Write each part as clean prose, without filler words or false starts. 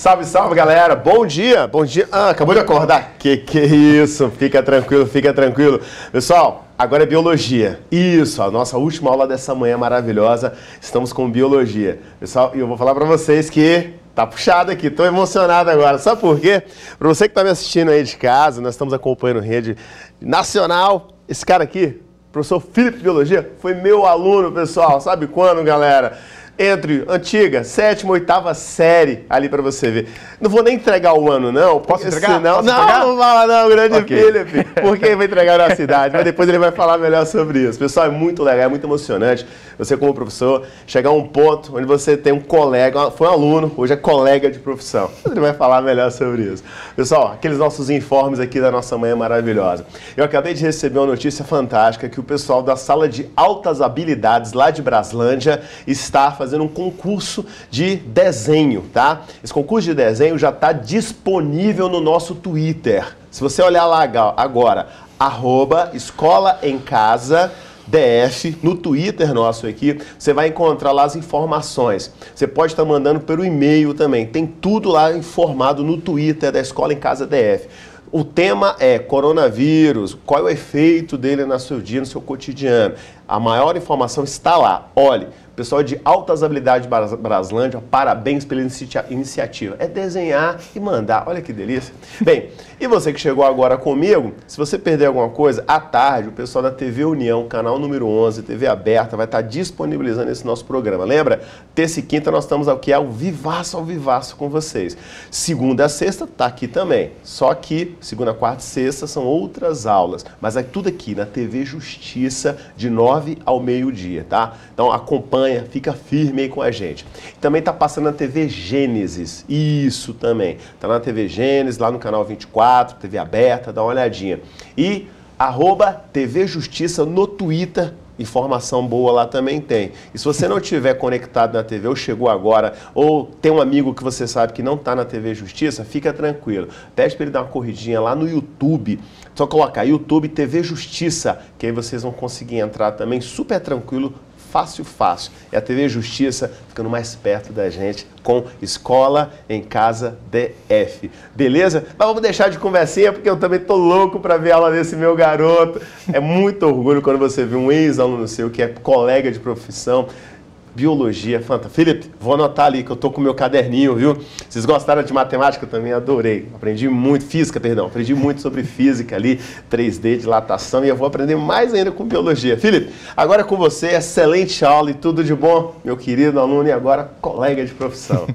Salve, salve, galera. Bom dia, bom dia. Acabou de acordar. Que é isso? Fica tranquilo, fica tranquilo. Pessoal, agora é biologia. Isso, a nossa última aula dessa manhã maravilhosa. Estamos com biologia. Pessoal, e eu vou falar pra vocês que tá puxado aqui, tô emocionado agora. Sabe por quê? Pra você que tá me assistindo aí de casa, nós estamos acompanhando rede nacional. Esse cara aqui, professor Felipe de Biologia, foi meu aluno, pessoal. Sabe quando, galera? Entre antiga, 7ª, 8ª série, ali pra você ver. Não vou nem entregar o ano, não. Posso entregar? Senão... Posso entregar? Não fala não, grande Okay. Felipe. Porque vai entregar na cidade, mas depois ele vai falar melhor sobre isso. Pessoal, é muito legal, é muito emocionante você como professor chegar a um ponto onde você tem um colega, foi um aluno, hoje é colega de profissão. Ele vai falar melhor sobre isso. Pessoal, aqueles nossos informes aqui da nossa manhã maravilhosa. Eu acabei de receber uma notícia fantástica que o pessoal da sala de altas habilidades lá de Braslândia está fazendo um concurso de desenho, tá? Esse concurso de desenho já está disponível no nosso Twitter. Se você olhar lá agora, @escolaemcasa_DF, no Twitter nosso aqui, você vai encontrar lá as informações. Você pode estar mandando pelo e-mail também. Tem tudo lá informado no Twitter da Escola em Casa DF. O tema é coronavírus, qual é o efeito dele no seu dia, no seu cotidiano. A maior informação está lá. Olhe, pessoal de altas habilidades de Braslândia, parabéns pela iniciativa. É desenhar e mandar. Olha que delícia. Bem, e você que chegou agora comigo, se você perder alguma coisa, à tarde o pessoal da TV União, canal número 11, TV aberta, vai estar disponibilizando esse nosso programa. Lembra? Terça e quinta nós estamos aqui ao vivaço com vocês. Segunda a sexta tá aqui também. Só que segunda, quarta e sexta são outras aulas. Mas é tudo aqui na TV Justiça, de 9 ao meio-dia, tá? Então acompanha, fica firme aí com a gente. Também tá passando na TV Gênesis, isso também. Tá na TV Gênesis, lá no canal 24, TV aberta, dá uma olhadinha. E @TV Justiça no Twitter, informação boa lá também tem. E se você não estiver conectado na TV ou chegou agora, ou tem um amigo que você sabe que não está na TV Justiça, fica tranquilo. Pede para ele dar uma corridinha lá no YouTube. Só colocar YouTube TV Justiça, que aí vocês vão conseguir entrar também super tranquilo, fácil. É a TV Justiça ficando mais perto da gente com Escola em Casa DF. Beleza? Mas vamos deixar de conversinha porque eu também tô louco para ver a aula desse meu garoto. É muito orgulho quando você vê um ex-aluno seu que é colega de profissão. Biologia, fantástico. Felipe, vou anotar ali que eu tô com o meu caderninho, viu? Vocês gostaram de matemática? Eu também adorei. Aprendi muito, aprendi muito sobre física ali, 3D, dilatação, e eu vou aprender mais ainda com biologia. Felipe, agora é com você, excelente aula e tudo de bom, meu querido aluno e agora colega de profissão.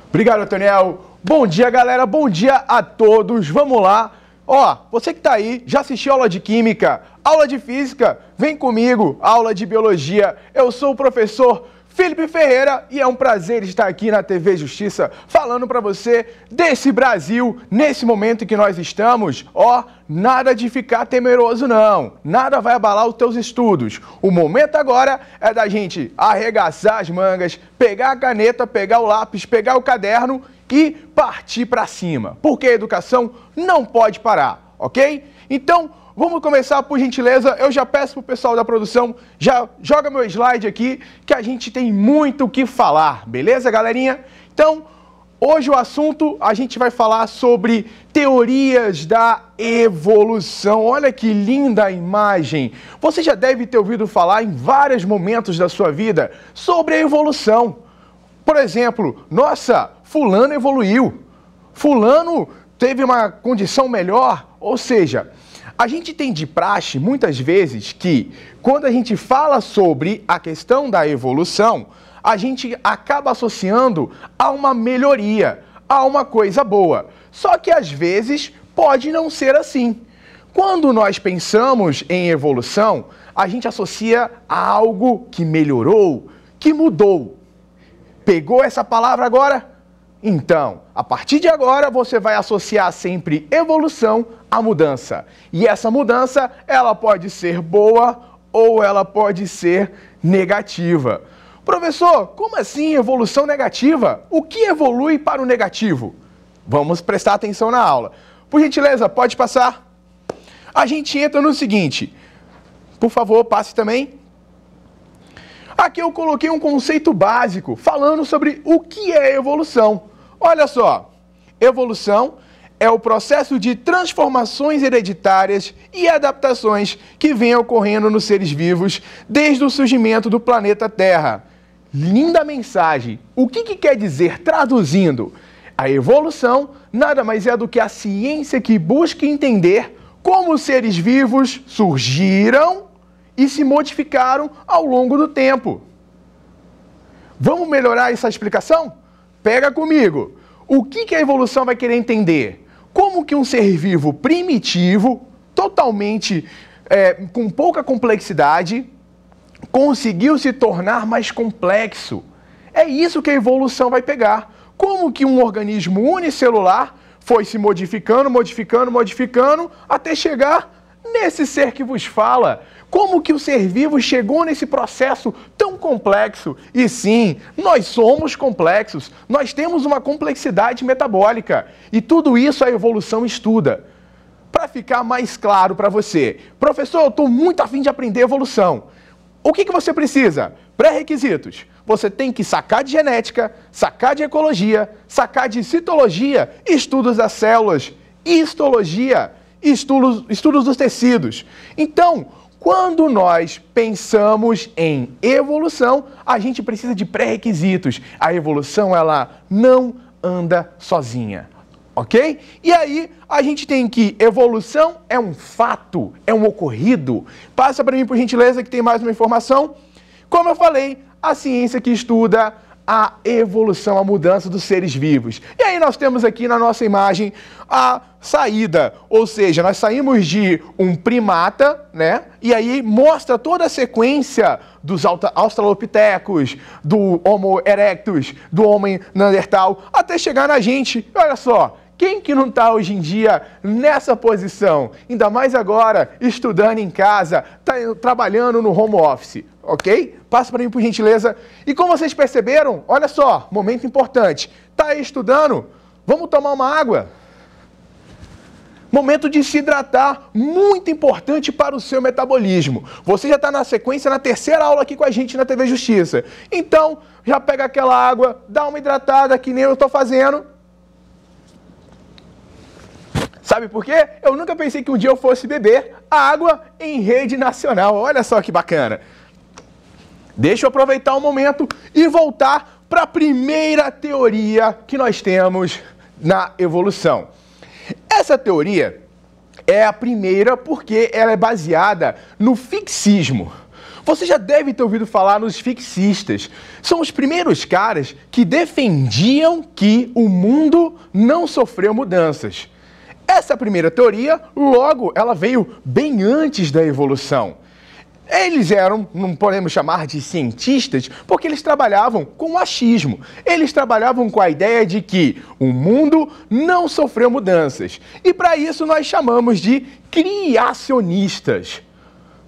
Obrigado, Antoniel. Bom dia, galera. Bom dia a todos. Vamos lá. Ó, você que tá aí, já assistiu aula de Química, aula de Física? Vem comigo, aula de Biologia. Eu sou o professor Felipe Ferreira e é um prazer estar aqui na TV Justiça falando para você desse Brasil, nesse momento em que nós estamos. Ó, nada de ficar temeroso não, nada vai abalar os teus estudos. O momento agora é da gente arregaçar as mangas, pegar a caneta, pegar o lápis, pegar o caderno e partir para cima, porque a educação não pode parar, ok? Então, vamos começar, por gentileza. Eu já peço pro pessoal da produção, já joga meu slide aqui, que a gente tem muito o que falar, beleza, galerinha? Então, hoje o assunto, a gente vai falar sobre teorias da evolução. Olha que linda a imagem. Você já deve ter ouvido falar em vários momentos da sua vida sobre a evolução. Por exemplo, nossa, fulano evoluiu, fulano teve uma condição melhor, ou seja, a gente tem de praxe muitas vezes que quando a gente fala sobre a questão da evolução, a gente acaba associando a uma melhoria, a uma coisa boa. Só que às vezes pode não ser assim. Quando nós pensamos em evolução, a gente associa a algo que melhorou, que mudou. Pegou essa palavra agora? Então, a partir de agora, você vai associar sempre evolução à mudança. E essa mudança, ela pode ser boa ou ela pode ser negativa. Professor, como assim evolução negativa? O que evolui para o negativo? Vamos prestar atenção na aula. Por gentileza, pode passar. A gente entra no seguinte. Por favor, passe também. Aqui eu coloquei um conceito básico falando sobre o que é evolução. Olha só, evolução é o processo de transformações hereditárias e adaptações que vem ocorrendo nos seres vivos desde o surgimento do planeta Terra. Linda mensagem. O que quer dizer, traduzindo? A evolução nada mais é do que a ciência que busca entender como os seres vivos surgiram e se modificaram ao longo do tempo. Vamos melhorar essa explicação? Pega comigo. O que a evolução vai querer entender? Como que um ser vivo primitivo, totalmente com pouca complexidade, conseguiu se tornar mais complexo? É isso que a evolução vai pegar. Como que um organismo unicelular foi se modificando, até chegar nesse ser que vos fala. Como que o ser vivo chegou nesse processo tão complexo? E sim, nós somos complexos, nós temos uma complexidade metabólica. E tudo isso a evolução estuda. Para ficar mais claro para você, professor, eu estou muito afim de aprender evolução. O que você precisa? Pré-requisitos. Você tem que sacar de genética, sacar de ecologia, sacar de citologia, estudos das células, histologia, estudos dos tecidos. Então, quando nós pensamos em evolução, a gente precisa de pré-requisitos. A evolução, ela não anda sozinha, ok? E aí, a gente tem que evolução é um fato, é um ocorrido. Passa para mim, por gentileza, que tem mais uma informação. Como eu falei, a ciência que estuda a evolução, a mudança dos seres vivos. E aí nós temos aqui na nossa imagem a saída, ou seja, nós saímos de um primata, né? E aí mostra toda a sequência dos australopitecos, do Homo erectus, do Homem Neandertal, até chegar na gente. Olha só, quem que não está hoje em dia nessa posição? Ainda mais agora, estudando em casa, trabalhando no home office, ok? Passa para mim, por gentileza. E como vocês perceberam, olha só, momento importante. Está aí estudando? Vamos tomar uma água? Momento de se hidratar, muito importante para o seu metabolismo. Você já está na sequência, na terceira aula aqui com a gente na TV Justiça. Então, já pega aquela água, dá uma hidratada, que nem eu estou fazendo. Sabe por quê? Eu nunca pensei que um dia eu fosse beber água em rede nacional. Olha só que bacana. Deixa eu aproveitar o momento e voltar para a primeira teoria que nós temos na evolução. Essa teoria é a primeira porque ela é baseada no fixismo. Você já deve ter ouvido falar nos fixistas. São os primeiros caras que defendiam que o mundo não sofreu mudanças. Essa primeira teoria, logo, ela veio bem antes da evolução. Eles eram, não podemos chamar de cientistas, porque eles trabalhavam com o achismo. Eles trabalhavam com a ideia de que o mundo não sofreu mudanças. E para isso nós chamamos de criacionistas.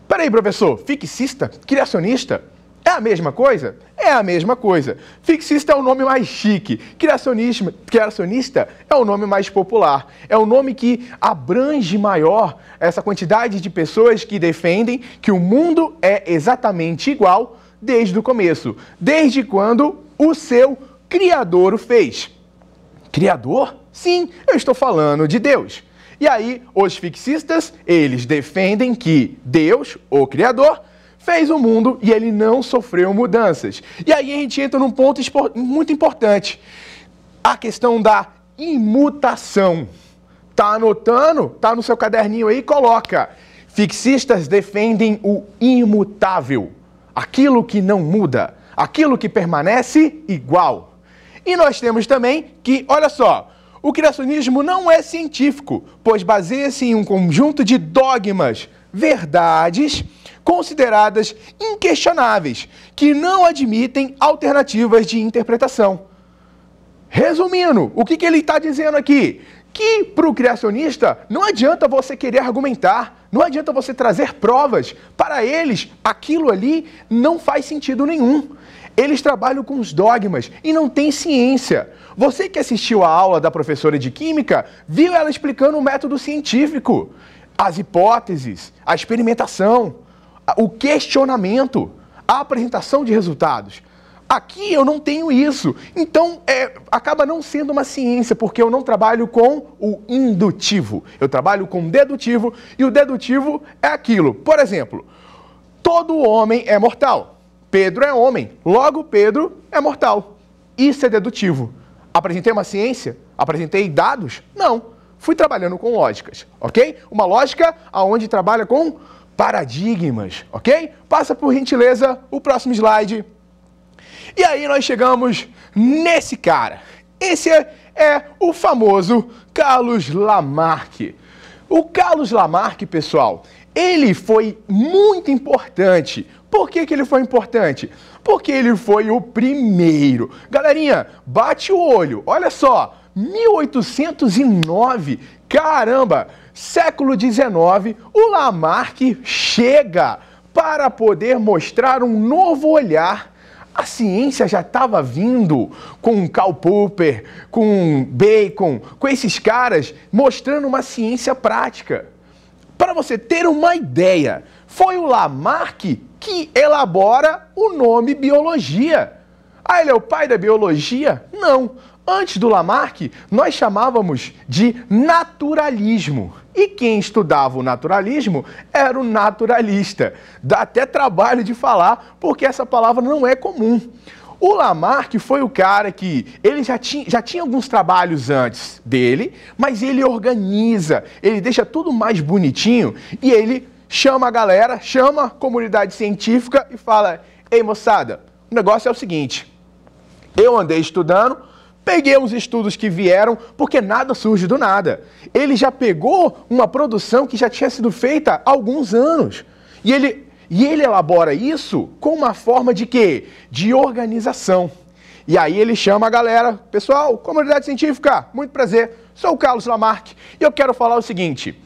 Peraí, professor, fixista, criacionista, é a mesma coisa? É a mesma coisa. Fixista é o nome mais chique. Criacionista é o nome mais popular. É o nome que abrange maior essa quantidade de pessoas que defendem que o mundo é exatamente igual desde o começo. Desde quando o seu Criador o fez. Criador? Sim, eu estou falando de Deus. E aí, os fixistas, eles defendem que Deus, o Criador, fez o mundo e ele não sofreu mudanças. E aí a gente entra num ponto muito importante. A questão da imutação. Tá anotando? Tá no seu caderninho aí? Coloca. Fixistas defendem o imutável. Aquilo que não muda. Aquilo que permanece igual. E nós temos também que, olha só, o criacionismo não é científico, pois baseia-se em um conjunto de dogmas, verdades consideradas inquestionáveis, que não admitem alternativas de interpretação. Resumindo, o que ele está dizendo aqui? Que para o criacionista não adianta você querer argumentar, não adianta você trazer provas. Para eles, aquilo ali não faz sentido nenhum. Eles trabalham com os dogmas e não tem ciência. Você que assistiu a aula da professora de Química, viu ela explicando o método científico, as hipóteses, a experimentação, o questionamento, a apresentação de resultados. Aqui eu não tenho isso. Então, acaba não sendo uma ciência, porque eu não trabalho com o indutivo. Eu trabalho com o dedutivo, e o dedutivo é aquilo. Por exemplo, todo homem é mortal. Pedro é homem, logo Pedro é mortal. Isso é dedutivo. Apresentei uma ciência? Apresentei dados? Não. Fui trabalhando com lógicas, ok? Uma lógica onde trabalha com paradigmas, ok? Passa por gentileza o próximo slide. E aí nós chegamos nesse cara. Esse é o famoso Carlos Lamarck. O Carlos Lamarck, pessoal, ele foi muito importante. Por que ele foi importante? Porque ele foi o primeiro. Galerinha, bate o olho, olha só, 1809, caramba, século XIX, o Lamarck chega para poder mostrar um novo olhar. A ciência já estava vindo com Karl Popper, com Bacon, com esses caras, mostrando uma ciência prática. Para você ter uma ideia, foi o Lamarck que elabora o nome biologia. Ah, ele é o pai da biologia? Não. Antes do Lamarck, nós chamávamos de naturalismo. E quem estudava o naturalismo era o naturalista. Dá até trabalho de falar, porque essa palavra não é comum. O Lamarck foi o cara que ele já tinha alguns trabalhos antes dele, mas ele organiza, ele deixa tudo mais bonitinho e ele chama a galera, chama a comunidade científica e fala: ei, moçada, o negócio é o seguinte, eu andei estudando, peguei uns estudos que vieram, porque nada surge do nada. Ele já pegou uma produção que já tinha sido feita há alguns anos. E ele elabora isso com uma forma de quê? De organização. E aí ele chama a galera: pessoal, comunidade científica, muito prazer, sou o Carlos Lamarck e eu quero falar o seguinte.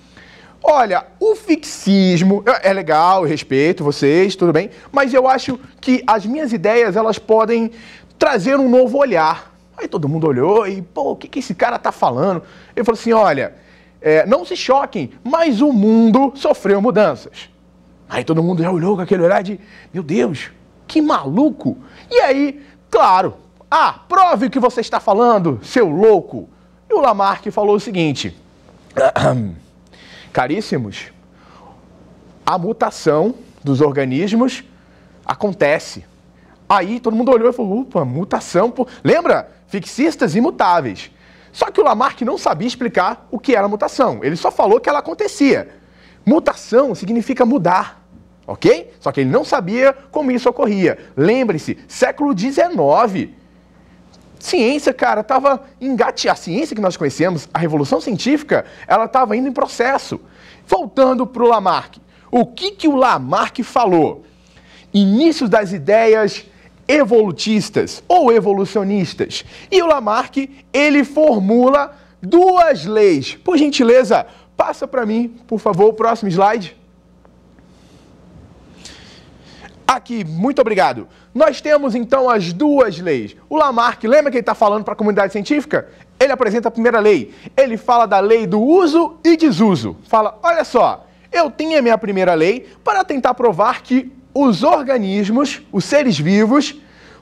Olha, o fixismo é legal, eu respeito vocês, tudo bem, mas eu acho que as minhas ideias, elas podem trazer um novo olhar. Aí todo mundo olhou e, pô, o que esse cara tá falando? Ele falou assim, olha, não se choquem, mas o mundo sofreu mudanças. Aí todo mundo já olhou com aquele olhar de, meu Deus, que maluco. E aí, claro, prove o que você está falando, seu louco. E o Lamarck falou o seguinte, caríssimos, a mutação dos organismos acontece. Aí todo mundo olhou e falou, opa, mutação, pô. Lembra? Fixistas imutáveis. Só que o Lamarck não sabia explicar o que era mutação. Ele só falou que ela acontecia. Mutação significa mudar, ok? Só que ele não sabia como isso ocorria. Lembre-se, século XIX. Ciência, cara, estava engateada. A ciência que nós conhecemos, a Revolução Científica, ela estava indo em processo. Voltando para o Lamarck. O que o Lamarck falou? Início das ideias evolutistas ou evolucionistas. E o Lamarck, ele formula duas leis. Por gentileza, passa para mim, por favor, o próximo slide. Aqui, muito obrigado. Nós temos, então, as duas leis. O Lamarck, lembra que ele está falando para a comunidade científica? Ele apresenta a primeira lei. Ele fala da lei do uso e desuso. Fala, olha só, eu tenho a minha primeira lei para tentar provar que os organismos, os seres vivos,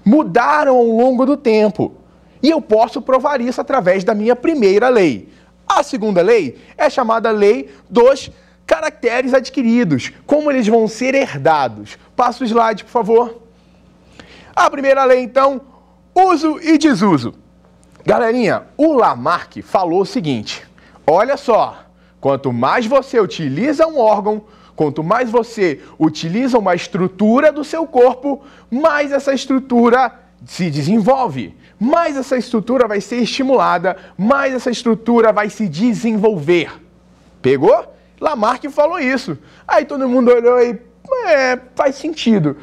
mudaram ao longo do tempo. E eu posso provar isso através da minha primeira lei. A segunda lei é chamada lei dos caracteres adquiridos, como eles vão ser herdados. Passa o slide, por favor. A primeira lei, então, uso e desuso. Galerinha, o Lamarck falou o seguinte, olha só, quanto mais você utiliza um órgão, quanto mais você utiliza uma estrutura do seu corpo, mais essa estrutura se desenvolve, mais essa estrutura vai ser estimulada, mais essa estrutura vai se desenvolver. Pegou? Lamarck falou isso. Aí todo mundo olhou e faz sentido.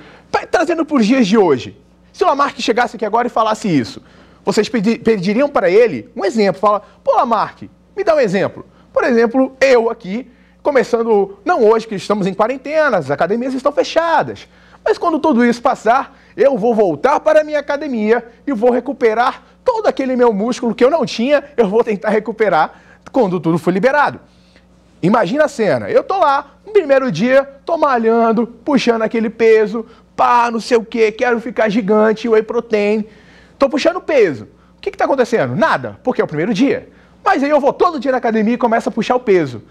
Trazendo para os dias de hoje, se o Lamarck chegasse aqui agora e falasse isso, vocês pediriam para ele um exemplo. Fala, pô Lamarck, me dá um exemplo. Por exemplo, eu aqui, começando, não hoje que estamos em quarentena, as academias estão fechadas, mas quando tudo isso passar, eu vou voltar para a minha academia e vou recuperar todo aquele meu músculo que eu não tinha, eu vou tentar recuperar quando tudo for liberado. Imagina a cena, eu tô lá, no primeiro dia, tô malhando, puxando aquele peso, pá, não sei o que, quero ficar gigante, whey protein, tô puxando peso. O que tá acontecendo? Nada, porque é o primeiro dia. Mas aí eu vou todo dia na academia e começo a puxar o peso.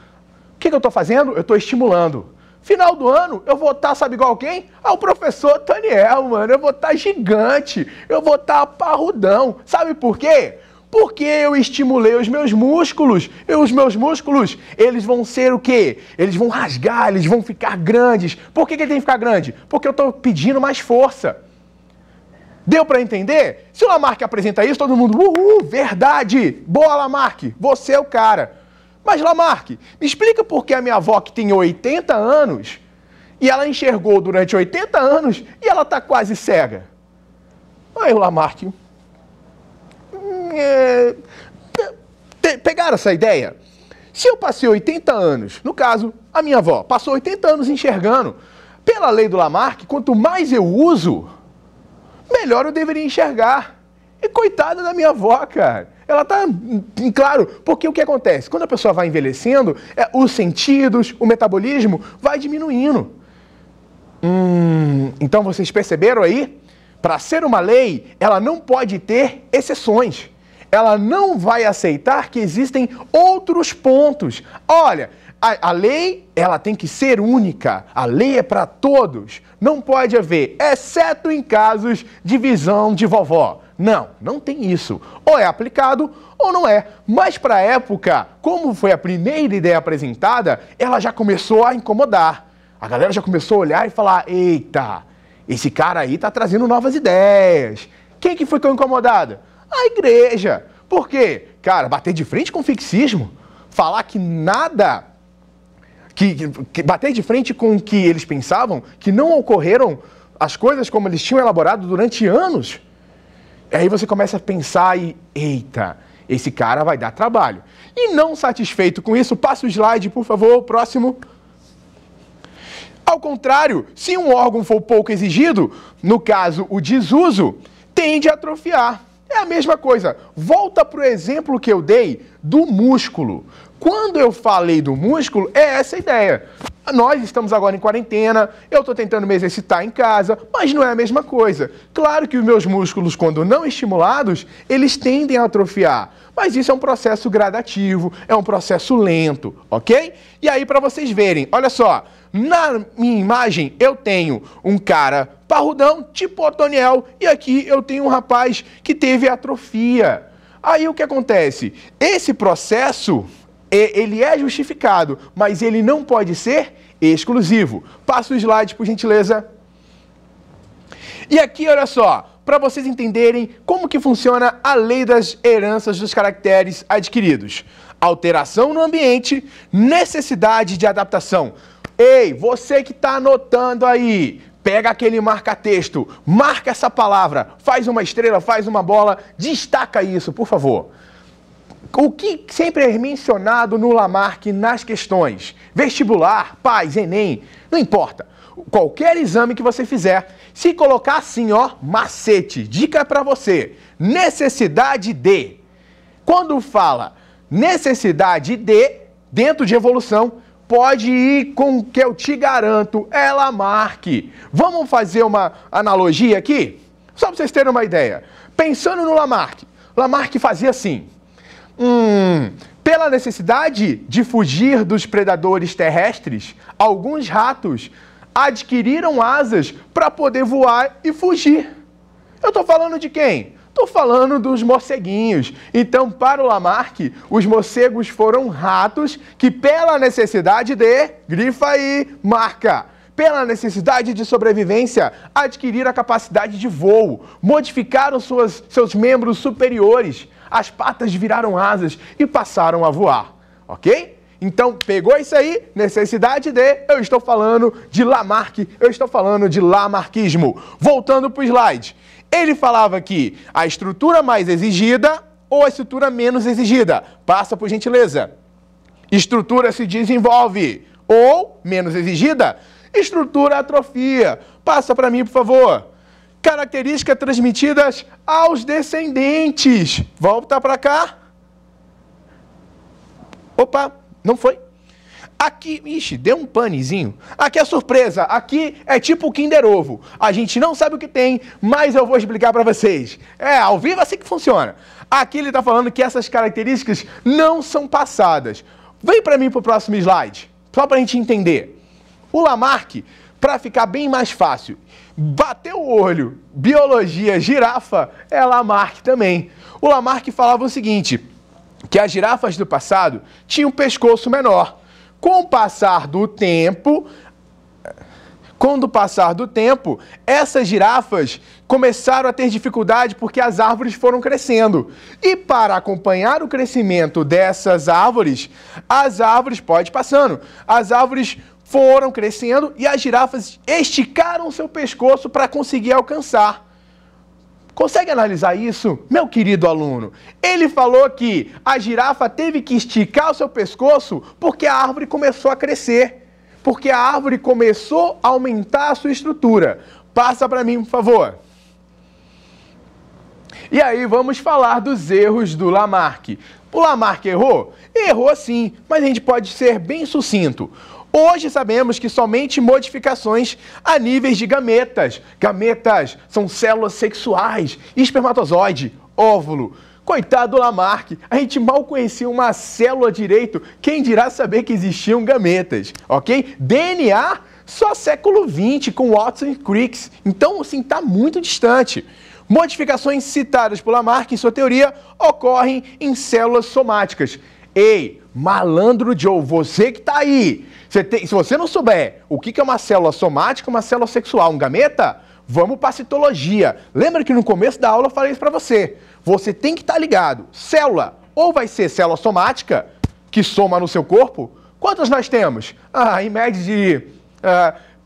O que eu tô fazendo? Eu tô estimulando. Final do ano, eu vou estar, sabe igual quem? O professor Toniel, mano. Eu vou estar gigante, eu vou estar parrudão. Sabe por quê? Porque eu estimulei os meus músculos. E os meus músculos, eles vão ser o quê? Eles vão rasgar, eles vão ficar grandes. Por que ele tem que ficar grande? Porque eu estou pedindo mais força. Deu para entender? Se o Lamarck apresenta isso, todo mundo, verdade! Boa, Lamarck, você é o cara. Mas, Lamarck, me explica por que a minha avó, que tem 80 anos, e ela enxergou durante 80 anos, e ela está quase cega. Aí o Lamarck... Pegaram essa ideia? Se eu passei 80 anos, no caso, a minha avó passou 80 anos enxergando, pela lei do Lamarck, quanto mais eu uso, melhor eu deveria enxergar. E coitada da minha avó, cara. Ela tá, claro, porque o que acontece? Quando a pessoa vai envelhecendo, os sentidos, o metabolismo vai diminuindo. Então vocês perceberam aí? Para ser uma lei, ela não pode ter exceções. Ela não vai aceitar que existem outros pontos. Olha, a lei, ela tem que ser única. A lei é para todos. Não pode haver, exceto em casos de visão de vovó. Não, não tem isso. Ou é aplicado ou não é. Mas para a época, como foi a primeira ideia apresentada, ela já começou a incomodar. A galera já começou a olhar e falar, eita, esse cara aí tá trazendo novas ideias. Quem que ficou incomodada? A igreja. Por quê? Cara, bater de frente com o fixismo, falar que nada... Que bater de frente com o que eles pensavam, que não ocorreram as coisas como eles tinham elaborado durante anos. Aí você começa a pensar e, eita, esse cara vai dar trabalho. E não satisfeito com isso, passa o slide, por favor, próximo. Ao contrário, se um órgão for pouco exigido, no caso o desuso, tende a atrofiar. É a mesma coisa. Volta para o exemplo que eu dei do músculo. Quando eu falei do músculo, é essa a ideia. Nós estamos agora em quarentena, eu estou tentando me exercitar em casa, mas não é a mesma coisa. Claro que os meus músculos, quando não estimulados, eles tendem a atrofiar. Mas isso é um processo gradativo, é um processo lento, ok? E aí, para vocês verem, olha só, na minha imagem eu tenho um cara parrudão, tipo Otoniel, e aqui eu tenho um rapaz que teve atrofia. Aí o que acontece? Esse processo... ele é justificado, mas ele não pode ser exclusivo. Passa o slide, por gentileza. E aqui, olha só, para vocês entenderem como que funciona a lei das heranças dos caracteres adquiridos. Alteração no ambiente, necessidade de adaptação. Ei, você que está anotando aí, pega aquele marca-texto, marca essa palavra, faz uma estrela, faz uma bola, destaca isso, por favor. O que sempre é mencionado no Lamarck nas questões, vestibular, PAS, Enem, não importa. Qualquer exame que você fizer, se colocar assim, ó, macete, dica para você, necessidade de. Quando fala necessidade de, dentro de evolução, pode ir com o que eu te garanto, é Lamarck. Vamos fazer uma analogia aqui? Só para vocês terem uma ideia. Pensando no Lamarck, Lamarck fazia assim... pela necessidade de fugir dos predadores terrestres, alguns ratos adquiriram asas para poder voar e fugir. Eu estou falando de quem? Estou falando dos morceguinhos. Então, para o Lamarck, os morcegos foram ratos que, pela necessidade de, grifa aí, marca, pela necessidade de sobrevivência, adquiriram a capacidade de voo, modificaram seus membros superiores, as patas viraram asas e passaram a voar, ok? Então, pegou isso aí, necessidade de, eu estou falando de Lamarck, eu estou falando de lamarquismo. Voltando para o slide, ele falava que a estrutura mais exigida ou a estrutura menos exigida, passa por gentileza. Estrutura se desenvolve, ou, menos exigida, estrutura atrofia. Passa para mim, por favor. Características transmitidas aos descendentes. Volta para cá. Opa, não foi. Aqui, ixi, deu um panezinho. Aqui é surpresa, aqui é tipo o Kinder Ovo. A gente não sabe o que tem, mas eu vou explicar para vocês. Ao vivo é assim que funciona. Aqui ele está falando que essas características não são passadas. Vem para mim para o próximo slide, só para a gente entender. O Lamarck, para ficar bem mais fácil, bateu o olho, biologia, girafa, é Lamarck também. O Lamarck falava o seguinte, que as girafas do passado tinham um pescoço menor. Com o passar do tempo, essas girafas começaram a ter dificuldade porque as árvores foram crescendo. E para acompanhar o crescimento dessas árvores, as árvores foram crescendo e as girafas esticaram seu pescoço para conseguir alcançar. Consegue analisar isso, meu querido aluno? Ele falou que a girafa teve que esticar o seu pescoço porque a árvore começou a crescer, porque a árvore começou a aumentar a sua estrutura. Passa para mim, por favor. E aí vamos falar dos erros do Lamarck. O Lamarck errou? Errou sim, mas a gente pode ser bem sucinto. Hoje sabemos que somente modificações a níveis de gametas. Gametas são células sexuais, espermatozoide, óvulo. Coitado do Lamarck, a gente mal conhecia uma célula direito, quem dirá saber que existiam gametas, ok? DNA, só século XX, com Watson e Crick. Então, assim, está muito distante. Modificações citadas por Lamarck em sua teoria ocorrem em células somáticas. Ei, malandro Joe, você que está aí, se você não souber o que é uma célula somática, uma célula sexual, um gameta, vamos para a citologia. Lembra que no começo da aula eu falei isso para você. Você tem que estar ligado. Célula, ou vai ser célula somática, que soma no seu corpo. Quantas nós temos? Em média de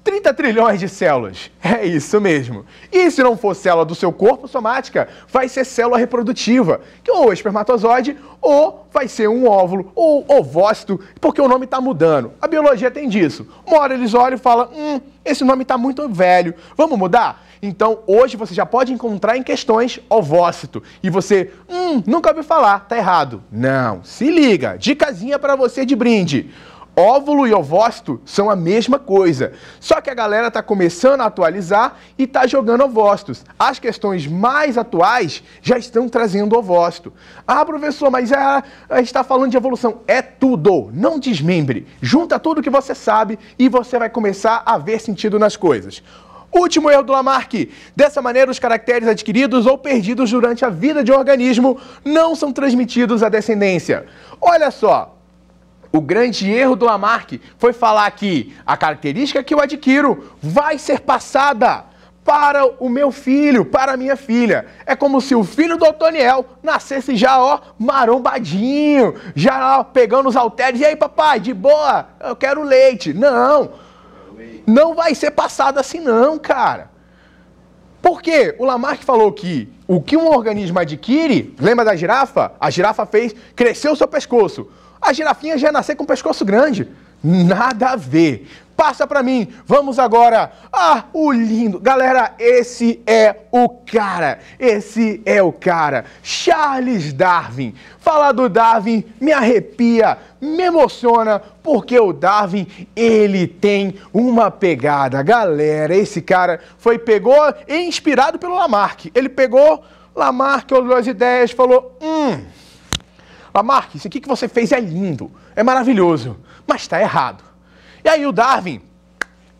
30 trilhões de células. É isso mesmo. E se não for célula do seu corpo somática, vai ser célula reprodutiva, que ou é espermatozoide, ou vai ser um óvulo, ou ovócito, porque o nome está mudando. A biologia tem disso. Uma hora eles olham e falam, esse nome está muito velho, vamos mudar? Então, hoje você já pode encontrar em questões ovócito. E você, nunca ouviu falar, tá errado. Não, se liga, dicasinha para você de brinde. Óvulo e ovócito são a mesma coisa, só que a galera está começando a atualizar e está jogando ovócitos. As questões mais atuais já estão trazendo ovócito. Professor, mas a gente está falando de evolução. É tudo, não desmembre. Junta tudo que você sabe e você vai começar a ver sentido nas coisas. Último erro do Lamarck. Dessa maneira, os caracteres adquiridos ou perdidos durante a vida de um organismo não são transmitidos à descendência. Olha só. O grande erro do Lamarck foi falar que a característica que eu adquiro vai ser passada para o meu filho, para a minha filha. É como se o filho do Otoniel nascesse já, marombadinho, já pegando os halteres. E aí, papai, de boa, eu quero leite. Não vai ser passado assim não, cara. Por quê? O Lamarck falou que o que um organismo adquire, lembra da girafa? A girafa cresceu o seu pescoço. A girafinha já nasceu com o pescoço grande. Nada a ver. Passa pra mim. Vamos agora. O lindo. Galera, esse é o cara. Esse é o cara. Charles Darwin. Falar do Darwin me arrepia, me emociona, porque o Darwin, ele tem uma pegada. Galera, esse cara pegou inspirado pelo Lamarck. Ele pegou Lamarck, olhou as ideias, falou, Lamarck, isso aqui que você fez é lindo, é maravilhoso, mas está errado. E aí o Darwin,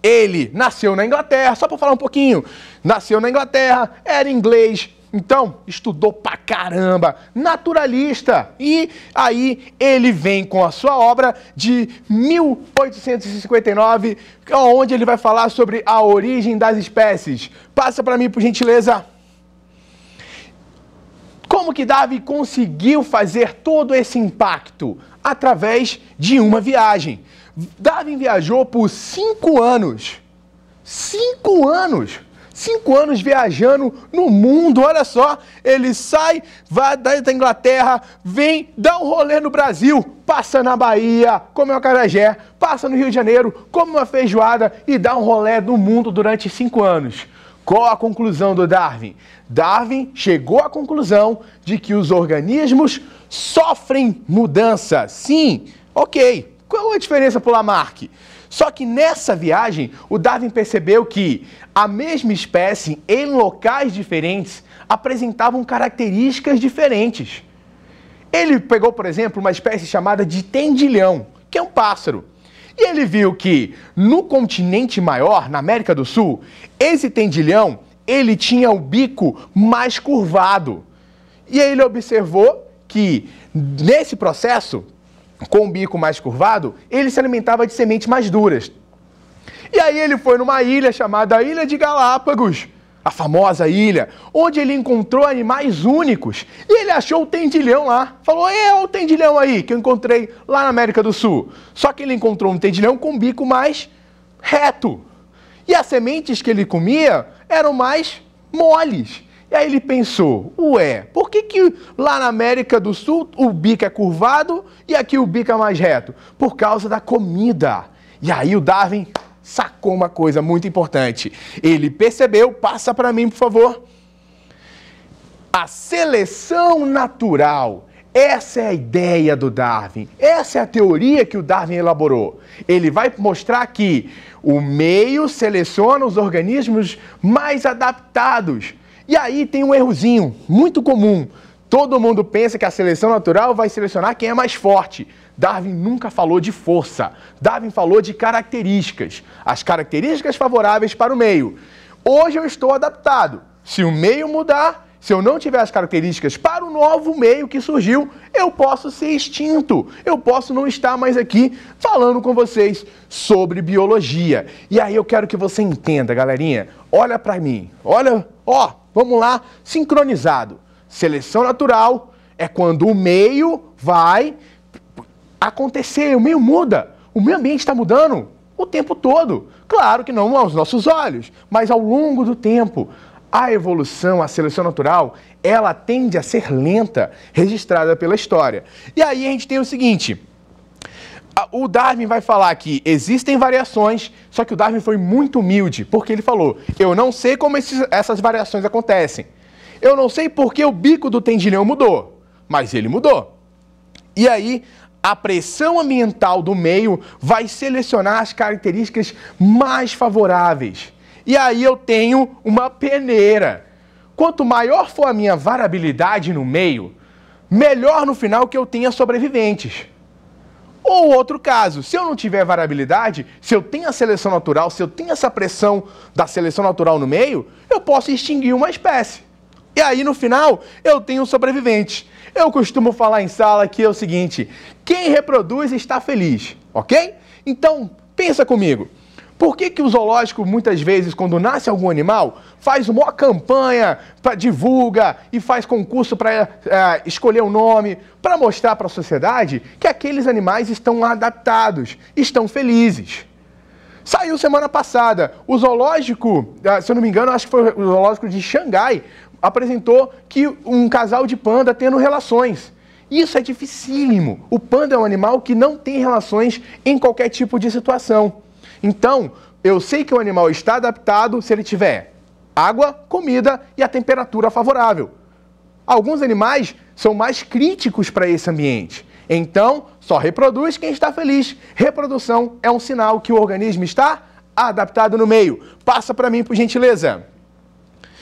ele nasceu na Inglaterra, só para falar um pouquinho, nasceu na Inglaterra, era inglês, então estudou pra caramba, naturalista. E aí ele vem com a sua obra de 1859, onde ele vai falar sobre a origem das espécies. Passa para mim, por gentileza. Como que Darwin conseguiu fazer todo esse impacto? Através de uma viagem. Darwin viajou por 5 anos. 5 anos! 5 anos viajando no mundo, olha só. Ele sai, vai da Inglaterra, vem, dá um rolê no Brasil, passa na Bahia, come um acarajé, passa no Rio de Janeiro, come uma feijoada e dá um rolê no mundo durante 5 anos. Qual a conclusão do Darwin? Darwin chegou à conclusão de que os organismos sofrem mudança. Sim, ok, Qual a diferença para o Lamarck? Só que nessa viagem, o Darwin percebeu que a mesma espécie, em locais diferentes, apresentavam características diferentes. Ele pegou, por exemplo, uma espécie chamada de tendilhão, que é um pássaro. E ele viu que no continente maior, na América do Sul, esse tendilhão, ele tinha o bico mais curvado. E aí ele observou que nesse processo, com o bico mais curvado, ele se alimentava de sementes mais duras. E aí ele foi numa ilha chamada Ilha de Galápagos, a famosa ilha, onde ele encontrou animais únicos. E ele achou o tendilhão lá. Falou, olha o tendilhão aí, que eu encontrei lá na América do Sul. Só que ele encontrou um tendilhão com um bico mais reto. E as sementes que ele comia eram mais moles. E aí ele pensou, ué, por que lá na América do Sul o bico é curvado e aqui o bico é mais reto? Por causa da comida. E aí o Darwin sacou uma coisa muito importante. Ele percebeu, passa para mim, por favor, a seleção natural. Essa é a ideia do Darwin. Essa é a teoria que o Darwin elaborou. Ele vai mostrar que o meio seleciona os organismos mais adaptados. E aí tem um errozinho muito comum. Todo mundo pensa que a seleção natural vai selecionar quem é mais forte. Darwin nunca falou de força. Darwin falou de características. As características favoráveis para o meio. Hoje eu estou adaptado. Se o meio mudar, se eu não tiver as características para o novo meio que surgiu, eu posso ser extinto. Eu posso não estar mais aqui falando com vocês sobre biologia. E aí eu quero que você entenda, galerinha. Olha para mim. Olha, ó, vamos lá, sincronizado. Seleção natural é quando o meio vai acontecer, o meio muda. O meio ambiente está mudando o tempo todo. Claro que não aos nossos olhos, mas ao longo do tempo. A evolução, a seleção natural, ela tende a ser lenta, registrada pela história. E aí a gente tem o seguinte, o Darwin vai falar que existem variações, só que o Darwin foi muito humilde, porque ele falou, eu não sei como essas variações acontecem. Eu não sei porque o bico do tendilhão mudou, mas ele mudou. E aí, a pressão ambiental do meio vai selecionar as características mais favoráveis. E aí eu tenho uma peneira. Quanto maior for a minha variabilidade no meio, melhor no final que eu tenha sobreviventes. Ou outro caso, se eu não tiver variabilidade, se eu tenho a seleção natural, se eu tenho essa pressão da seleção natural no meio, eu posso extinguir uma espécie. E aí no final eu tenho sobreviventes. Eu costumo falar em sala que é o seguinte, quem reproduz está feliz, ok? Então, pensa comigo. Por que o zoológico, muitas vezes, quando nasce algum animal, faz uma campanha, divulga e faz concurso para escolher um nome, para mostrar para a sociedade que aqueles animais estão adaptados, estão felizes? Saiu semana passada, o zoológico, se eu não me engano, acho que foi o zoológico de Xangai, apresentou que um casal de panda tendo relações. Isso é dificílimo. O panda é um animal que não tem relações em qualquer tipo de situação. Então, eu sei que o animal está adaptado se ele tiver água, comida e a temperatura favorável. Alguns animais são mais críticos para esse ambiente. Então, só reproduz quem está feliz. Reprodução é um sinal que o organismo está adaptado no meio. Passa para mim, por gentileza.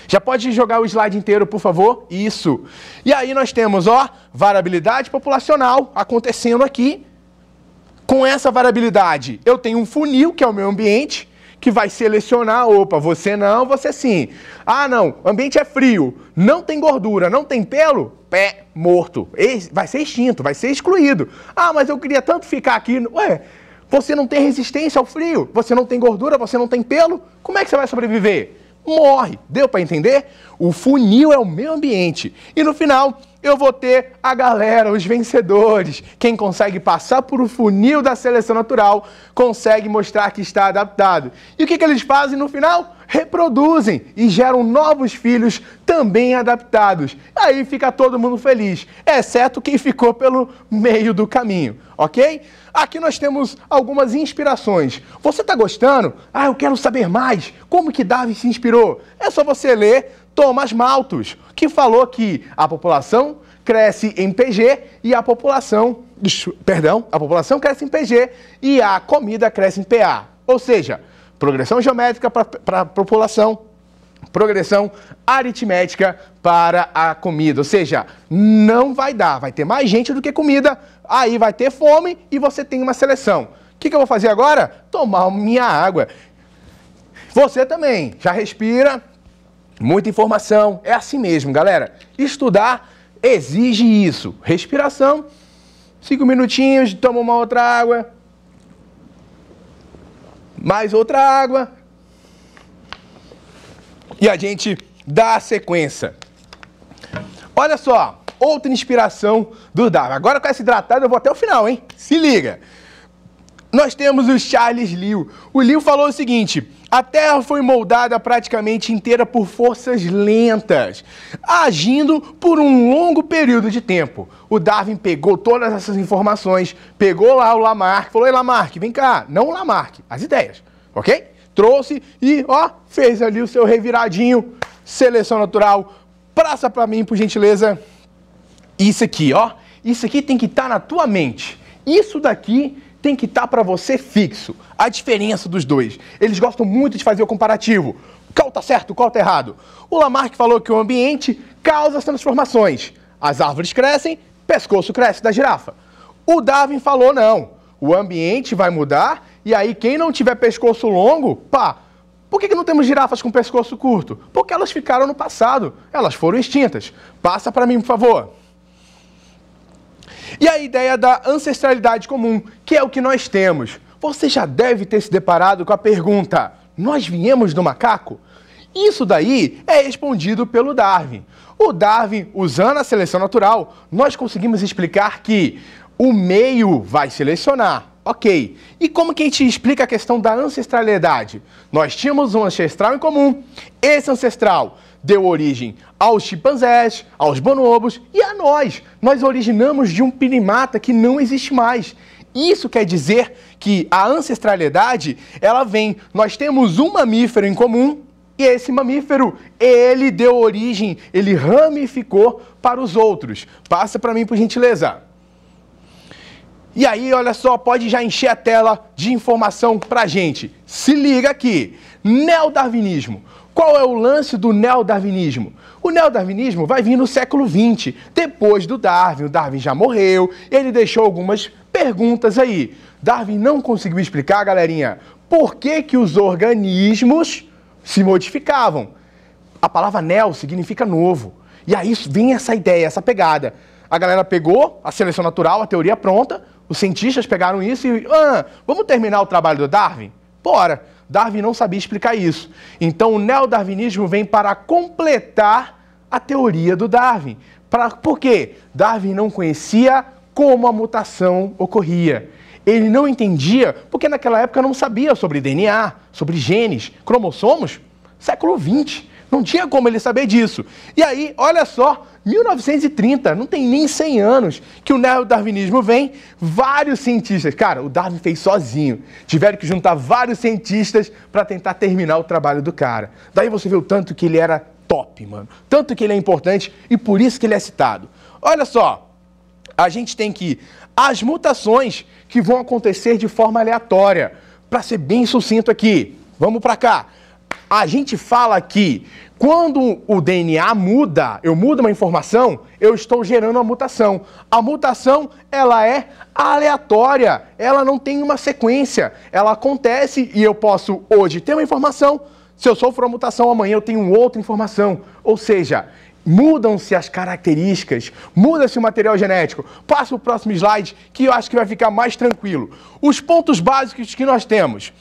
Já pode jogar o slide inteiro, por favor? Isso. E aí nós temos, ó, variabilidade populacional acontecendo aqui. Com essa variabilidade, eu tenho um funil, que é o meu ambiente, que vai selecionar, opa, você não, você sim. Ah, não, o ambiente é frio, não tem gordura, não tem pelo, pé, morto. Vai ser extinto, vai ser excluído. Ah, mas eu queria tanto ficar aqui. Ué, você não tem resistência ao frio, você não tem gordura, você não tem pelo, como é que você vai sobreviver? Morre. Deu para entender? O funil é o meu ambiente. E no final, eu vou ter a galera, os vencedores. Quem consegue passar por o funil da seleção natural, consegue mostrar que está adaptado. E o que eles fazem no final? Reproduzem e geram novos filhos também adaptados. Aí fica todo mundo feliz, exceto quem ficou pelo meio do caminho, ok? Aqui nós temos algumas inspirações. Você está gostando? Ah, eu quero saber mais. Como que Darwin se inspirou? É só você ler Thomas Malthus, que falou que a população cresce em PG e a população a população cresce em PG e a comida cresce em PA. Ou seja, progressão geométrica para a população, progressão aritmética para a comida. Ou seja, não vai dar, vai ter mais gente do que comida, aí vai ter fome e você tem uma seleção. O que eu vou fazer agora? Tomar minha água. Você também, já respira, muita informação, é assim mesmo, galera. Estudar exige isso, respiração, 5 minutinhos, toma uma outra água, mais outra água, e a gente dá a sequência. Olha só, outra inspiração do Darwin. Agora com essa hidratada eu vou até o final, hein? Se liga. Nós temos o Charles Lyell. O Lyell falou o seguinte: a Terra foi moldada praticamente inteira por forças lentas, agindo por um longo período de tempo. O Darwin pegou todas essas informações, pegou lá o Lamarck, falou: ei, Lamarck, vem cá. Não o Lamarck, as ideias, ok? Trouxe e, ó, fez ali o seu reviradinho, seleção natural. Passa pra mim, por gentileza. Isso aqui, ó. Isso aqui tem que estar na tua mente. Isso daqui tem que estar para você fixo. A diferença dos dois. Eles gostam muito de fazer o comparativo. Qual tá certo, qual tá errado? O Lamarck falou que o ambiente causa as transformações. As árvores crescem, pescoço cresce da girafa. O Darwin falou não. O ambiente vai mudar e aí quem não tiver pescoço longo, pá, por que não temos girafas com pescoço curto? Porque elas ficaram no passado. Elas foram extintas. Passa para mim, por favor. E a ideia da ancestralidade comum, que é o que nós temos. Você já deve ter se deparado com a pergunta: nós viemos do macaco? Isso daí é respondido pelo Darwin. O Darwin, usando a seleção natural, nós conseguimos explicar que o meio vai selecionar. Ok. E como que a gente explica a questão da ancestralidade? Nós tínhamos um ancestral em comum. Esse ancestral deu origem aos chimpanzés, aos bonobos e a nós. Nós originamos de um primata que não existe mais. Isso quer dizer que a ancestralidade, ela vem, nós temos um mamífero em comum e esse mamífero, ele deu origem, ele ramificou para os outros. Passa para mim, por gentileza. E aí, olha só, pode já encher a tela de informação pra gente. Se liga aqui. Neodarwinismo. Qual é o lance do neodarwinismo? O neodarwinismo vai vir no século XX, depois do Darwin. O Darwin já morreu, ele deixou algumas perguntas aí. Darwin não conseguiu explicar, galerinha, por que que os organismos se modificavam. A palavra neo significa novo. E aí vem essa ideia, essa pegada. A galera pegou a seleção natural, a teoria pronta, os cientistas pegaram isso e... vamos terminar o trabalho do Darwin? Bora! Darwin não sabia explicar isso. Então o neodarwinismo vem para completar a teoria do Darwin. Por quê? Darwin não conhecia como a mutação ocorria. Ele não entendia, porque naquela época não sabia sobre DNA, sobre genes, cromossomos. Século XX. Não tinha como ele saber disso. E aí, olha só, 1930, não tem nem 100 anos que o neodarwinismo vem, vários cientistas, cara, o Darwin fez sozinho, tiveram que juntar vários cientistas para tentar terminar o trabalho do cara. Daí você vê o tanto que ele era top, mano, tanto que ele é importante e por isso que ele é citado. Olha só, a gente tem que as mutações que vão acontecer de forma aleatória, para ser bem sucinto aqui, vamos para cá. A gente fala que quando o DNA muda, eu mudo uma informação, eu estou gerando uma mutação. A mutação, ela é aleatória, ela não tem uma sequência. Ela acontece e eu posso hoje ter uma informação, se eu sofro uma mutação, amanhã eu tenho outra informação. Ou seja, mudam-se as características, muda-se o material genético. Passa o próximo slide que eu acho que vai ficar mais tranquilo. Os pontos básicos que nós temos.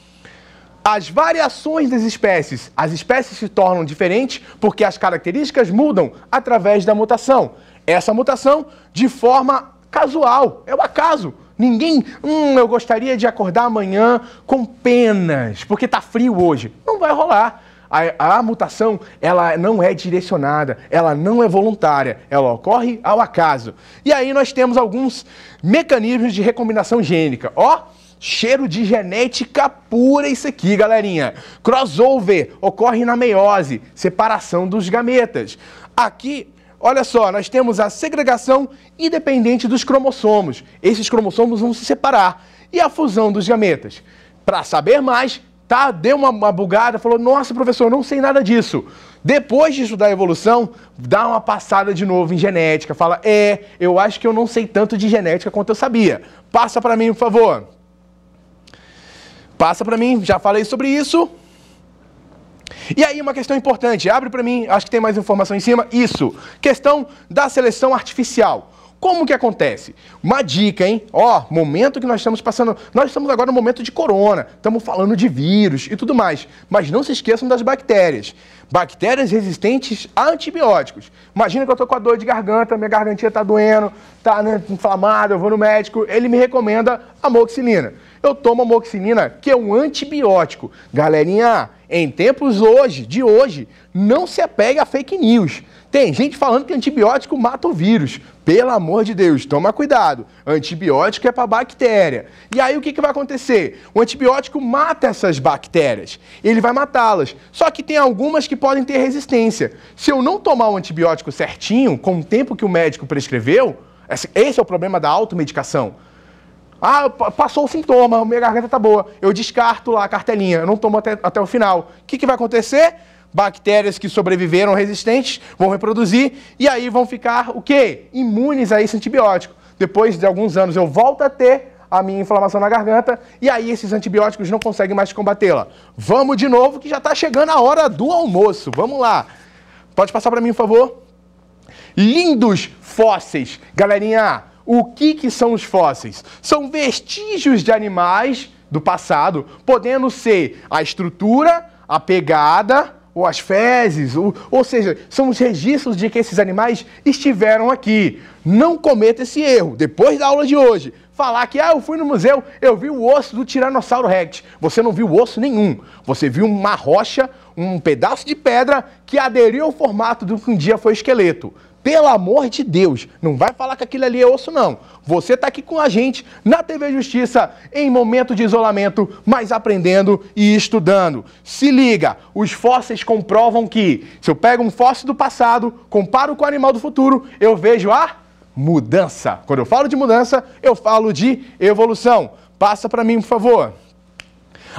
As variações das espécies. As espécies se tornam diferentes porque as características mudam através da mutação. Essa mutação de forma casual, é o acaso. Ninguém, eu gostaria de acordar amanhã com penas, porque tá frio hoje. Não vai rolar. A mutação, ela não é direcionada, ela não é voluntária, ela ocorre ao acaso. E aí nós temos alguns mecanismos de recombinação gênica. Ó, cheiro de genética pura isso aqui, galerinha. Crossover ocorre na meiose, separação dos gametas. Aqui olha só, nós temos a segregação independente dos cromossomos. Esses cromossomos vão se separar. E a fusão dos gametas. Para saber mais, tá? Deu uma bugada, falou, nossa, professor, não sei nada disso. Depois de estudar a evolução, dá uma passada de novo em genética. Fala, eu acho que eu não sei tanto de genética quanto eu sabia. Passa para mim, por favor. Passa para mim, já falei sobre isso. E aí uma questão importante, abre para mim, acho que tem mais informação em cima. Isso, questão da seleção artificial. Como que acontece? Uma dica, hein? Ó, momento que nós estamos passando... Nós estamos agora no momento de corona, estamos falando de vírus e tudo mais. Mas não se esqueçam das bactérias. Bactérias resistentes a antibióticos. Imagina que eu estou com a dor de garganta, minha gargantinha está doendo, está inflamada, eu vou no médico, ele me recomenda amoxicilina. Eu tomo amoxicilina, que é um antibiótico. Galerinha, em tempos de hoje, não se apegue a fake news. Tem gente falando que antibiótico mata o vírus. Pelo amor de Deus, toma cuidado. Antibiótico é para bactéria. E aí o que vai acontecer? O antibiótico mata essas bactérias. Ele vai matá-las. Só que tem algumas que podem ter resistência. Se eu não tomar o antibiótico certinho, com o tempo que o médico prescreveu, esse é o problema da automedicação. Ah, passou o sintoma, minha garganta tá boa. Eu descarto lá a cartelinha, eu não tomo até o final. O que vai acontecer? Bactérias que sobreviveram resistentes vão reproduzir e aí vão ficar o quê? Imunes a esse antibiótico. Depois de alguns anos eu volto a ter a minha inflamação na garganta e aí esses antibióticos não conseguem mais combatê-la. Vamos de novo que já está chegando a hora do almoço. Vamos lá. Pode passar para mim, por favor? Lindos fósseis. Galerinha, o que são os fósseis? São vestígios de animais do passado, podendo ser a estrutura, a pegada ou as fezes, ou seja, são os registros de que esses animais estiveram aqui. Não cometa esse erro. Depois da aula de hoje, falar que eu fui no museu, eu vi o osso do Tiranossauro Rex. Você não viu osso nenhum. Você viu uma rocha, um pedaço de pedra que aderiu ao formato do que um dia foi esqueleto. Pelo amor de Deus, não vai falar que aquilo ali é osso, não. Você está aqui com a gente na TV Justiça, em momento de isolamento, mas aprendendo e estudando. Se liga, os fósseis comprovam que, se eu pego um fóssil do passado, comparo com o animal do futuro, eu vejo a mudança. Quando eu falo de mudança, eu falo de evolução. Passa para mim, por favor.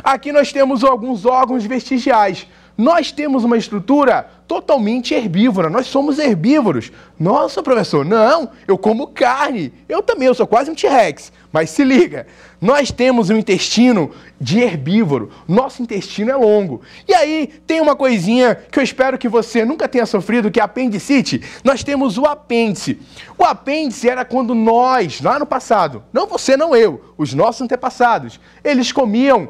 Aqui nós temos alguns órgãos vestigiais. Nós temos uma estrutura totalmente herbívora, nós somos herbívoros. Nossa, professor, não, eu como carne, eu também, eu sou quase um T-Rex. Mas se liga, nós temos um intestino de herbívoro, nosso intestino é longo. E aí tem uma coisinha que eu espero que você nunca tenha sofrido, que é apendicite. Nós temos o apêndice. O apêndice era quando nós, lá no passado, não você, não eu, os nossos antepassados, eles comiam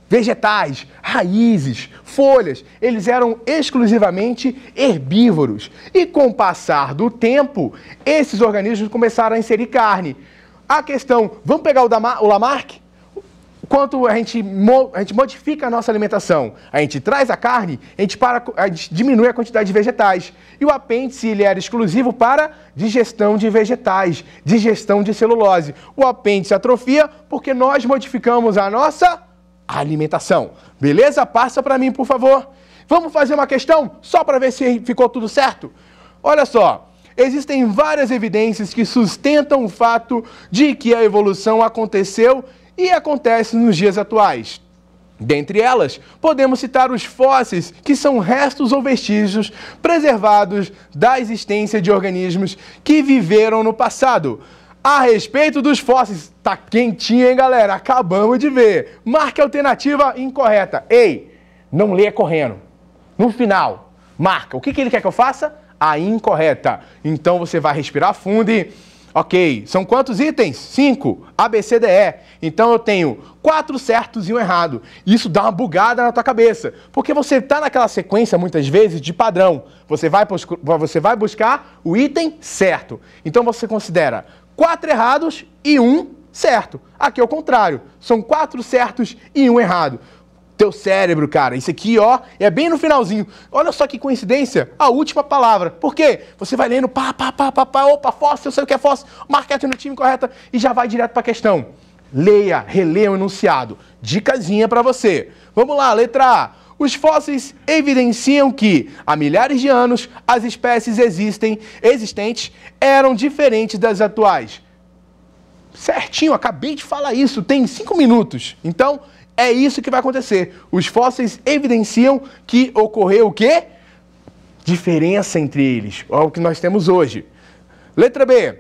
vegetais, raízes, folhas, eles eram exclusivamente herbívoros. E com o passar do tempo, esses organismos começaram a inserir carne. A questão, vamos pegar o Lamarck? Quanto a gente modifica a nossa alimentação, a gente traz a carne, a gente diminui a quantidade de vegetais. E o apêndice, ele era exclusivo para digestão de vegetais, digestão de celulose. O apêndice atrofia porque nós modificamos a nossa alimentação. Beleza? Passa para mim, por favor. Vamos fazer uma questão só para ver se ficou tudo certo? Olha só, existem várias evidências que sustentam o fato de que a evolução aconteceu e acontece nos dias atuais. Dentre elas, podemos citar os fósseis, que são restos ou vestígios preservados da existência de organismos que viveram no passado. A respeito dos fósseis, tá quentinho, hein, galera? Acabamos de ver. Marque a alternativa incorreta. Ei, não leia correndo. No final, marca. O que ele quer que eu faça? A incorreta. Então você vai respirar fundo e... Ok, são quantos itens? 5. A, B, C, D, E. Então eu tenho 4 certos e 1 errado. Isso dá uma bugada na tua cabeça. Porque você está naquela sequência, muitas vezes, de padrão. Você vai buscar o item certo. Então você considera 4 errados e 1 certo. Aqui é o contrário. São 4 certos e 1 errado. Teu cérebro, cara, isso aqui, ó, é bem no finalzinho. Olha só que coincidência, a última palavra. Por quê? Você vai lendo, opa, fóssil, eu sei o que é fóssil, marca a alternativa incorreta e já vai direto para a questão. Leia, releia o enunciado. Dicasinha para você. Vamos lá, letra A. os fósseis evidenciam que, há milhares de anos, as espécies existentes eram diferentes das atuais. Certinho, acabei de falar isso, tem 5 minutos. Então, é isso que vai acontecer. Os fósseis evidenciam que ocorreu o quê? Diferença entre eles, é o que nós temos hoje. Letra B.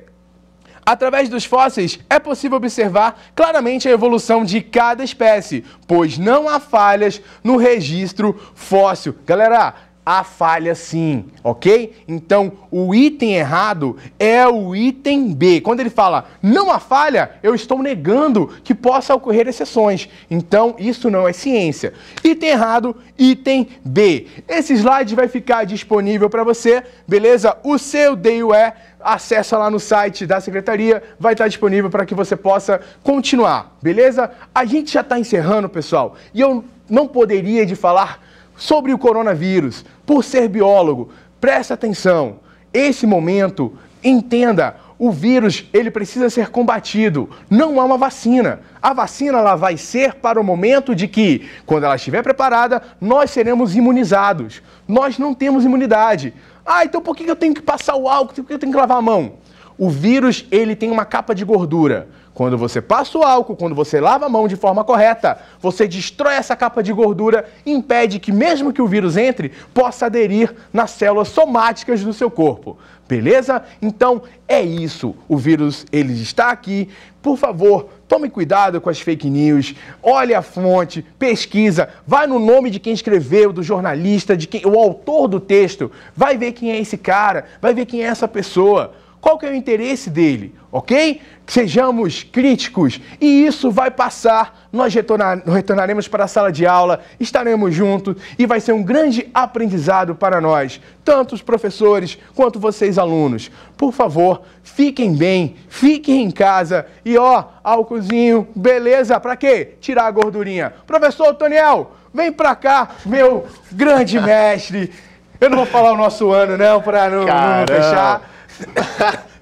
Através dos fósseis, é possível observar claramente a evolução de cada espécie, pois não há falhas no registro fóssil. Galera, há falha sim, ok? Então, o item errado é o item B. Quando ele fala não há falha, eu estou negando que possa ocorrer exceções. Então, isso não é ciência. Item errado, item B. Esse slide vai ficar disponível para você, beleza? O seu DUE, acessa lá no site da secretaria, vai estar disponível para que você possa continuar, beleza? A gente já está encerrando, pessoal, e eu não poderia de falar sobre o coronavírus. Por ser biólogo, presta atenção. Esse momento, entenda, o vírus ele precisa ser combatido. Não há uma vacina. A vacina ela vai ser para o momento de que, quando ela estiver preparada, nós seremos imunizados. Nós não temos imunidade. Ah, então por que eu tenho que passar o álcool? Por que eu tenho que lavar a mão? O vírus ele tem uma capa de gordura. Quando você passa o álcool, quando você lava a mão de forma correta, você destrói essa capa de gordura e impede que, mesmo que o vírus entre, possa aderir nas células somáticas do seu corpo. Beleza? Então, é isso. O vírus, ele está aqui. Por favor, tome cuidado com as fake news. Olhe a fonte, pesquisa, vai no nome de quem escreveu, do jornalista, o autor do texto. Vai ver quem é esse cara, vai ver quem é essa pessoa. Qual que é o interesse dele, ok? Sejamos críticos e isso vai passar, nós retornaremos para a sala de aula, estaremos juntos e vai ser um grande aprendizado para nós, tanto os professores quanto vocês alunos. Por favor, fiquem bem, fiquem em casa e ó, álcoolzinho, beleza? Para quê? Tirar a gordurinha. Professor Toniel, vem para cá, meu grande mestre. Eu não vou falar o nosso ano não, para não fechar.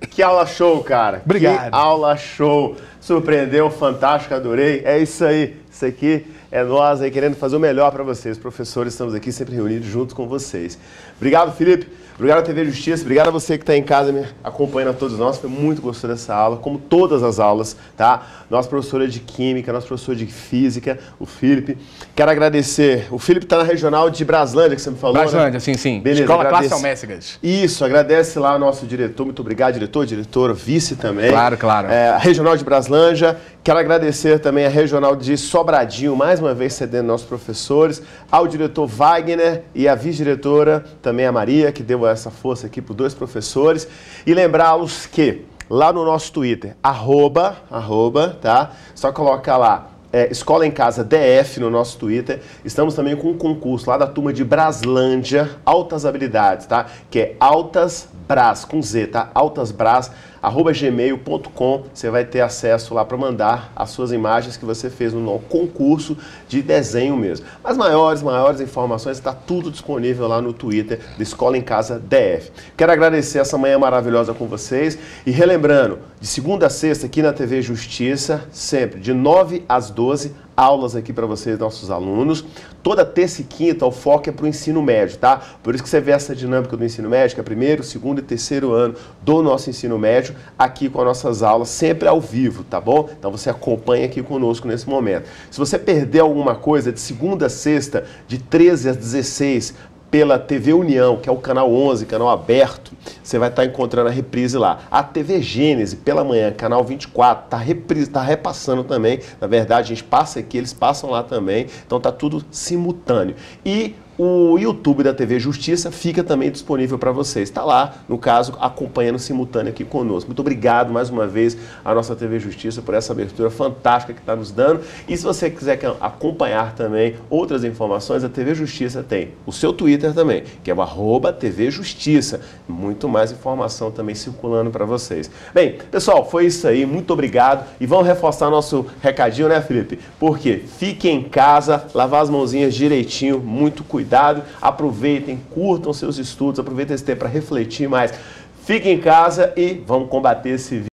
Que aula show, cara. Obrigado. Que aula show. Surpreendeu, fantástico, adorei. É isso aí. Isso aqui é nós aí querendo fazer o melhor para vocês. Professores, estamos aqui sempre reunidos junto com vocês. Obrigado, Felipe. Obrigado à TV Justiça. Obrigado a você que está em casa me acompanhando, a todos nós. Foi muito gostoso dessa aula, como todas as aulas, tá? Nossa professora de Química, nosso professor de Física, o Felipe. Quero agradecer. O Felipe está na regional de Braslândia, que você me falou, Braslândia, né? sim. Beleza, Escola Classe Almécigas. Isso, agradece lá ao nosso diretor. Muito obrigado, diretor, diretora, vice também. Claro. A regional de Braslândia. Quero agradecer também a regional de Sobradinho, mais uma vez cedendo nossos professores, ao diretor Wagner e a vice-diretora, também a Maria, que deu essa força aqui para os 2 professores. E lembrá-los que lá no nosso Twitter, tá? Só colocar lá, Escola em Casa DF no nosso Twitter. Estamos também com um concurso lá da turma de Braslândia, Altas Habilidades, tá? Que é Altas Bras, com Z, tá? altasbras@gmail.com. Você vai ter acesso lá para mandar as suas imagens que você fez no concurso de desenho mesmo. As maiores informações, está tudo disponível lá no Twitter da Escola em Casa DF. Quero agradecer essa manhã maravilhosa com vocês e relembrando, de segunda a sexta aqui na TV Justiça, sempre de 9 às 12, aulas aqui para vocês, nossos alunos. Toda terça e quinta o foco é para o ensino médio, tá? Por isso que você vê essa dinâmica do ensino médio, que é primeiro, segundo e terceiro ano do nosso ensino médio, aqui com as nossas aulas, sempre ao vivo, tá bom? Então você acompanha aqui conosco nesse momento. Se você perder alguma coisa, de segunda a sexta, de 13 às 16, pela TV União, que é o canal 11, canal aberto, você vai estar encontrando a reprise lá. A TV Gênese, pela manhã, canal 24, tá repassando também. Na verdade, a gente passa aqui, eles passam lá também. Então tá tudo simultâneo. E o YouTube da TV Justiça fica também disponível para vocês. Está lá, no caso, acompanhando simultâneo aqui conosco. Muito obrigado mais uma vez à nossa TV Justiça por essa abertura fantástica que está nos dando. E se você quiser acompanhar também outras informações, a TV Justiça tem o seu Twitter também, que é o @TV Justiça. Muito mais informação também circulando para vocês. Bem, pessoal, foi isso aí. Muito obrigado. E vamos reforçar nosso recadinho, né, Felipe? Porque fiquem em casa, lavar as mãozinhas direitinho, muito cuidado. Aproveitem, curtam seus estudos, aproveitem esse tempo para refletir mais. Fiquem em casa e vamos combater esse vírus.